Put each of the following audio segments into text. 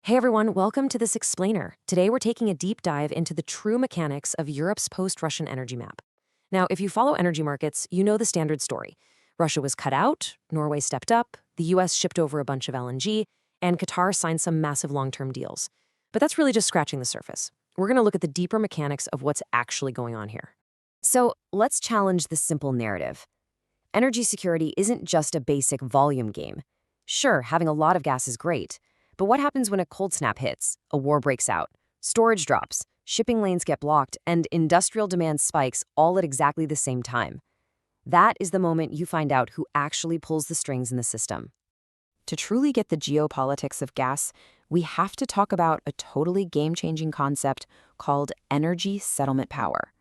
Hey everyone, welcome to this explainer. Today we're taking a deep dive into the true mechanics of Europe's post-Russian energy map. Now, if you follow energy markets, you know the standard story. Russia was cut out, Norway stepped up, the US shipped over a bunch of LNG, and Qatar signed some massive long-term deals. But that's really just scratching the surface. We're going to look at the deeper mechanics of what's actually going on here. So let's challenge this simple narrative. Energy security isn't just a basic volume game. Sure, having a lot of gas is great, but what happens when a cold snap hits, a war breaks out, storage drops, shipping lanes get blocked, and industrial demand spikes all at exactly the same time? That is the moment you find out who actually pulls the strings in the system. To truly get the geopolitics of gas, we have to talk about a totally game-changing concept called energy settlement power.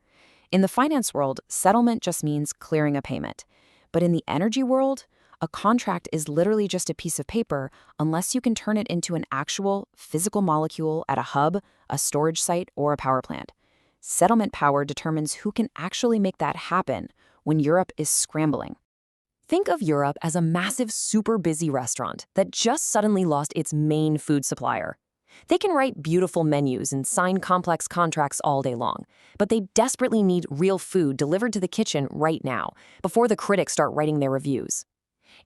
In the finance world, settlement just means clearing a payment. But in the energy world, a contract is literally just a piece of paper unless you can turn it into an actual physical molecule at a hub, a storage site, or a power plant. Settlement power determines who can actually make that happen when Europe is scrambling. Think of Europe as a massive, super busy restaurant that just suddenly lost its main food supplier. They can write beautiful menus and sign complex contracts all day long, but they desperately need real food delivered to the kitchen right now, before the critics start writing their reviews.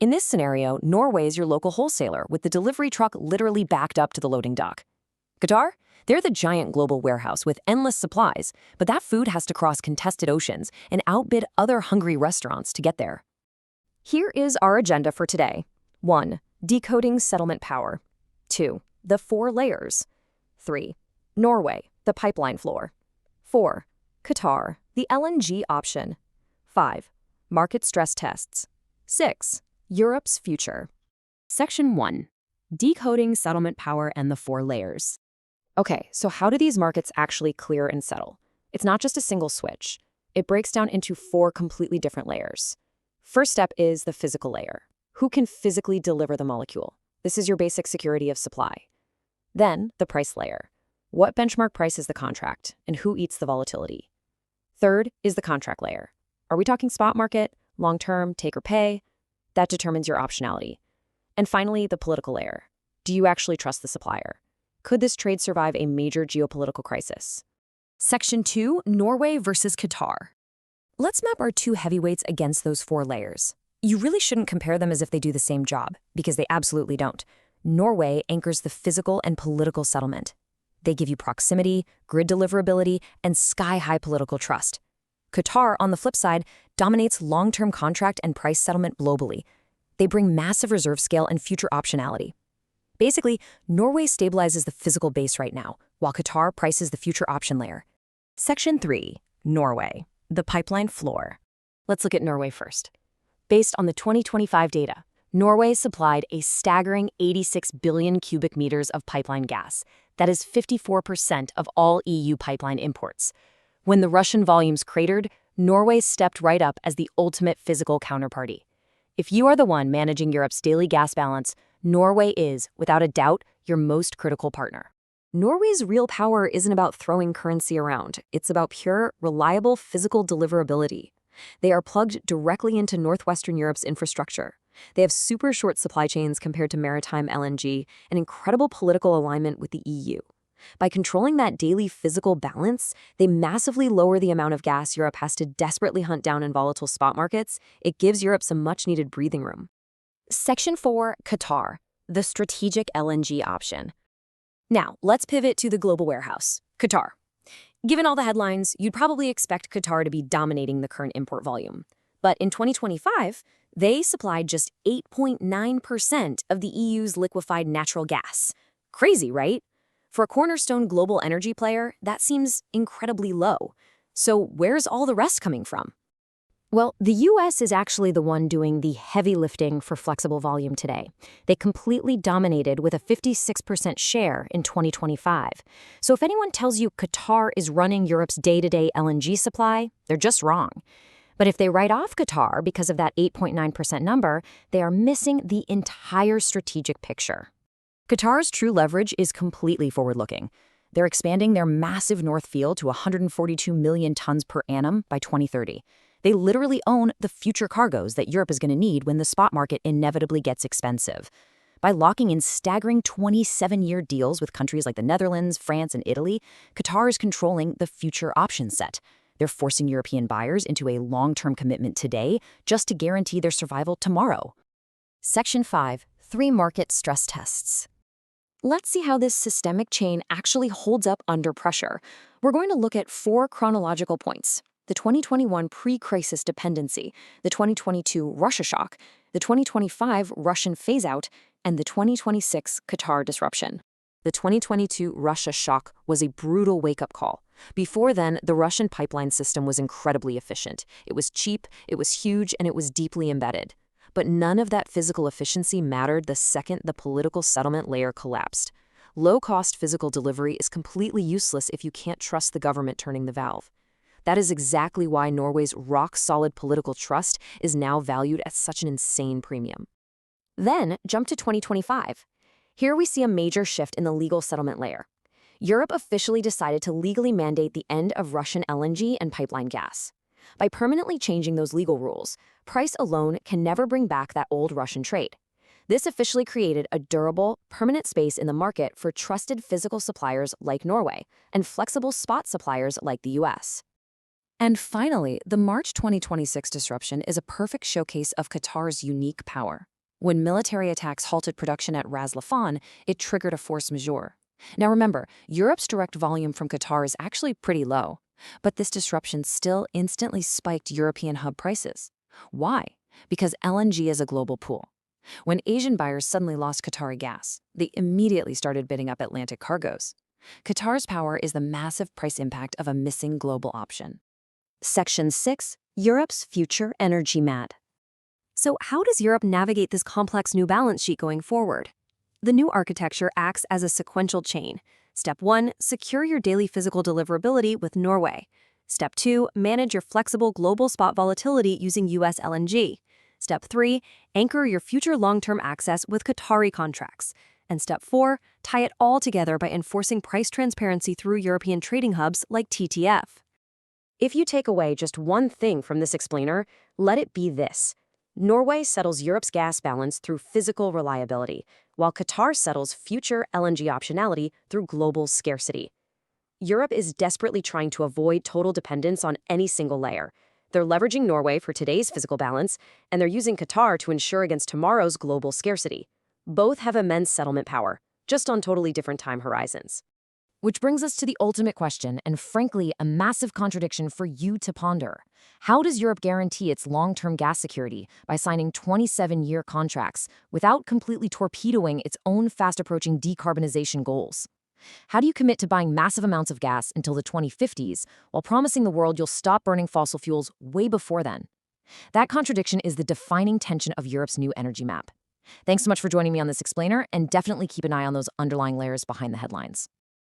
In this scenario, Norway is your local wholesaler with the delivery truck literally backed up to the loading dock. Qatar? They're the giant global warehouse with endless supplies, but that food has to cross contested oceans and outbid other hungry restaurants to get there. Here is our agenda for today. 1. Decoding settlement power. 2. The 4 layers. 3. Norway, the pipeline floor. 4. Qatar, the LNG option. 5. Market stress tests. 6. Europe's future. Section 1. Decoding settlement power and the 4 layers. Okay, so how do these markets actually clear and settle? It's not just a single switch. It breaks down into 4 completely different layers. First step is the physical layer. Who can physically deliver the molecule? This is your basic security of supply. Then, the price layer. What benchmark price is the contract, and who eats the volatility? Third is the contract layer. Are we talking spot market, long-term, take or pay? That determines your optionality. And finally, the political layer. Do you actually trust the supplier? Could this trade survive a major geopolitical crisis? Section 2, Norway versus Qatar. Let's map our 2 heavyweights against those 4 layers. You really shouldn't compare them as if they do the same job, because they absolutely don't. Norway anchors the physical and political settlement. They give you proximity, grid deliverability, and sky-high political trust. Qatar, on the flip side, dominates long-term contract and price settlement globally. They bring massive reserve scale and future optionality. Basically, Norway stabilizes the physical base right now, while Qatar prices the future option layer. Section 3. Norway, the pipeline floor. Let's look at Norway first. Based on the 2025 data, Norway supplied a staggering 86 billion cubic meters of pipeline gas. That is 54% of all EU pipeline imports. When the Russian volumes cratered, Norway stepped right up as the ultimate physical counterparty. If you are the one managing Europe's daily gas balance, Norway is, without a doubt, your most critical partner. Norway's real power isn't about throwing currency around. It's about pure, reliable physical deliverability. They are plugged directly into northwestern Europe's infrastructure. They have super short supply chains compared to maritime LNG and incredible political alignment with the EU. By controlling that daily physical balance, they massively lower the amount of gas Europe has to desperately hunt down in volatile spot markets. It gives Europe some much-needed breathing room. Section 4, Qatar, the strategic LNG option. Now, let's pivot to the global warehouse, Qatar. Given all the headlines, you'd probably expect Qatar to be dominating the current import volume. But in 2025, they supplied just 8.9% of the EU's liquefied natural gas. Crazy, right? For a cornerstone global energy player, that seems incredibly low. So where's all the rest coming from? Well, the US is actually the one doing the heavy lifting for flexible volume today. They completely dominated with a 56% share in 2025. So if anyone tells you Qatar is running Europe's day-to-day LNG supply, they're just wrong. But if they write off Qatar because of that 8.9% number, they are missing the entire strategic picture. Qatar's true leverage is completely forward-looking. They're expanding their massive North Field to 142 million tons per annum by 2030. They literally own the future cargoes that Europe is going to need when the spot market inevitably gets expensive. By locking in staggering 27-year deals with countries like the Netherlands, France, and Italy, Qatar is controlling the future option set. They're forcing European buyers into a long-term commitment today just to guarantee their survival tomorrow. Section 5. 3 Market Stress Tests. Let's see how this systemic chain actually holds up under pressure. We're going to look at 4 chronological points: the 2021 pre-crisis dependency, the 2022 Russia shock, the 2025 Russian phase-out, and the 2026 Qatar disruption. The 2022 Russia shock was a brutal wake-up call. Before then, the Russian pipeline system was incredibly efficient. It was cheap, it was huge, and it was deeply embedded. But none of that physical efficiency mattered the second the political settlement layer collapsed. Low-cost physical delivery is completely useless if you can't trust the government turning the valve. That is exactly why Norway's rock-solid political trust is now valued at such an insane premium. Then, jump to 2025. Here we see a major shift in the legal settlement layer. Europe officially decided to legally mandate the end of Russian LNG and pipeline gas. By permanently changing those legal rules, price alone can never bring back that old Russian trade. This officially created a durable, permanent space in the market for trusted physical suppliers like Norway and flexible spot suppliers like the US. And finally, the March 2026 disruption is a perfect showcase of Qatar's unique power. When military attacks halted production at Ras Laffan, it triggered a force majeure. Now remember, Europe's direct volume from Qatar is actually pretty low, but this disruption still instantly spiked European hub prices. Why? Because LNG is a global pool. When Asian buyers suddenly lost Qatari gas, they immediately started bidding up Atlantic cargoes. Qatar's power is the massive price impact of a missing global option. Section 6. Europe's future energy mad. So how does Europe navigate this complex new balance sheet going forward? The new architecture acts as a sequential chain. Step 1. Secure your daily physical deliverability with Norway. Step 2. Manage your flexible global spot volatility using US LNG. Step 3. Anchor your future long-term access with Qatari contracts. And Step 4. Tie it all together by enforcing price transparency through European trading hubs like TTF. If you take away just one thing from this explainer, let it be this. Norway settles Europe's gas balance through physical reliability, while Qatar settles future LNG optionality through global scarcity. Europe is desperately trying to avoid total dependence on any single layer. They're leveraging Norway for today's physical balance, and they're using Qatar to ensure against tomorrow's global scarcity. Both have immense settlement power, just on totally different time horizons. Which brings us to the ultimate question, and frankly, a massive contradiction for you to ponder. How does Europe guarantee its long-term gas security by signing 27-year contracts without completely torpedoing its own fast-approaching decarbonization goals? How do you commit to buying massive amounts of gas until the 2050s while promising the world you'll stop burning fossil fuels way before then? That contradiction is the defining tension of Europe's new energy map. Thanks so much for joining me on this explainer, and definitely keep an eye on those underlying layers behind the headlines.